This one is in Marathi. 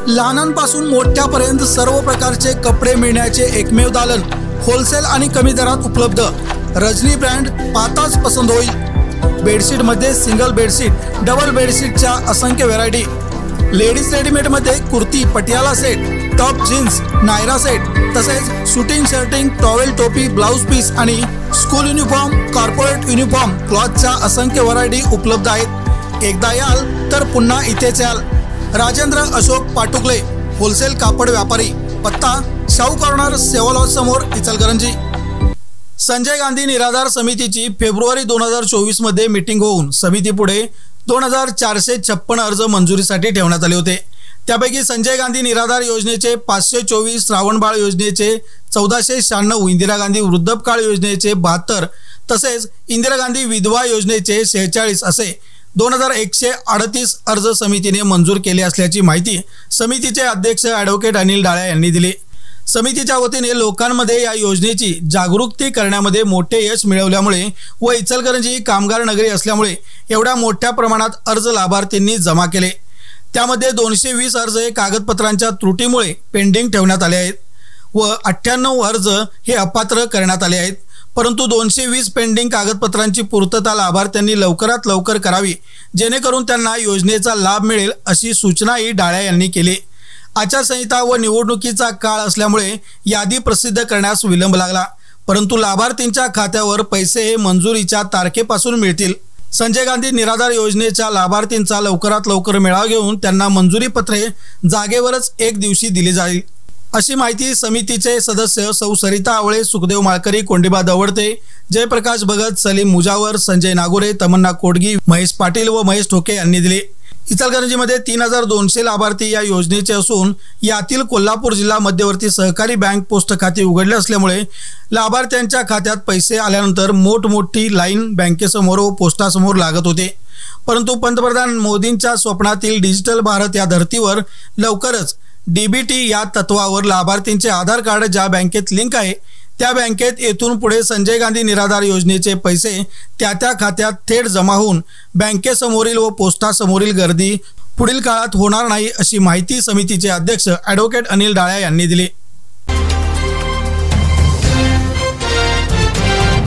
लहानांपासून मोठ्यापर्यंत सर्व प्रकारचे कपडे मिळण्याचे एकमेव दालन होलसेल आणि कमी दरात उपलब्ध। रजनी ब्रँड, पाताच पसंत होईल। बेडशीट मध्ये सिंगल बेडशीट, डबल बेडशीटच्या असंख्य व्हरायटी। लेडीज रेडीमेड मध्ये kurti, Patiala set, top jeans, Nayra set, तसेच शूटिंग शर्टिंग, टॉवेल, टोपी, ब्लाउज पीस आणि स्कूल युनिफॉर्म, कॉर्पोरेट युनिफॉर्म, क्लॉथच्या असंख्य व्हरायटी उपलब्ध आहेत। एकदा याल तर पुन्हा इथेच याल। राजेंद्र अशोक पाटुकले, होलसेल कापड व्यापारी, पत्ता शाहू कॉर्नर, सेवा लॉज समोर, इचलकरंजी। संजय गांधी निराधार समितीची फेब्रुवारी 2024 मध्ये मीटिंग होऊन समितीपुढे 2456 अर्ज मंजुरीसाठी ठेवण्यात आले होते। त्यापैकी संजय गांधी निराधार योजनेचे 524, श्रावणबाळ योजनेचे 1496, इंदिरा गांधी वृद्धपकाळ योजनेचे 72, तसेच इंदिरा गांधी विधवा योजनेचे 46 असे 2138 अर्ज समितीने मंजूर केले असल्याची माहिती समितीचे अध्यक्ष ॲडव्होकेट अनिल डाळ्या यांनी दिली। समितीच्या वतीने लोकांमध्ये या योजनेची जागरूकता करण्यामध्ये मोठे यश मिळवल्यामुळे व इचलकरंजी कामगार नगरी असल्यामुळे एवढ्या मोठ्या प्रमाणात अर्ज लाभार्थींनी जमा केले। त्यामध्ये 220 अर्ज हे कागदपत्रांच्या त्रुटीमुळे पेंडिंग ठेवण्यात आले आहेत व 98 अर्ज हे अपात्र करण्यात आले आहेत। परंतु 220 पेंडिंग कागदपत्रांची पूर्तता लाभार्थ्यांनी लवकरात लवकर करावी, जेणेकरून त्यांना योजनेचा लाभ मिळेल अशी सूचनाही डाळ्या यांनी केली। आचारसंहिता व निवडणुकीचा काळ असल्यामुळे यादी प्रसिद्ध करण्यास विलंब लागला, परंतु लाभार्थींच्या खात्यावर पैसे हे मंजुरीच्या तारखेपासून मिळतील। संजय गांधी निराधार योजनेच्या लाभार्थींचा लवकरात लवकर मेळावा घेऊन त्यांना मंजुरी पत्रे जागेवरच एक दिवशी दिली जाईल, अशी माहिती समितीचे सदस्य सौ सरिता आवळे, सुखदेव माळकरी, कोंडीबा दवडते, जयप्रकाश भगत, सलीम मुजावर, संजय नागोरे, तमन्ना कोडगी, महेश पाटील व महेश ठोके यांनी दिली। इचलकरंजीमध्ये 3200 लाभार्थी या योजनेचे असून यातील कोल्हापूर जिल्हा मध्यवर्ती सहकारी बँक पोस्ट खाते उघडले असल्यामुळे लाभार्थ्यांच्या खात्यात पैसे आल्यानंतर मोठमोठी लाईन बँकेसमोर व पोस्टासमोर लागत होते। परंतु पंतप्रधान मोदींच्या स्वप्नातील डिजिटल भारत या धर्तीवर लवकरच डीबीटी या तत्वावर लाभार्थींचे आधार कार्ड ज्या बँकेत लिंक आहे त्या बँकेत येथून पुढे संजय गांधी निराधार योजनेचे पैसे त्या खात्यात थेट जमा होऊन बँकेसमोरील व पोस्टासमोरील गर्दी पुढील काळात होणार नाही, अशी माहिती समितीचे अध्यक्ष ॲडव्होकेट अनिल डाळ्या यांनी दिली।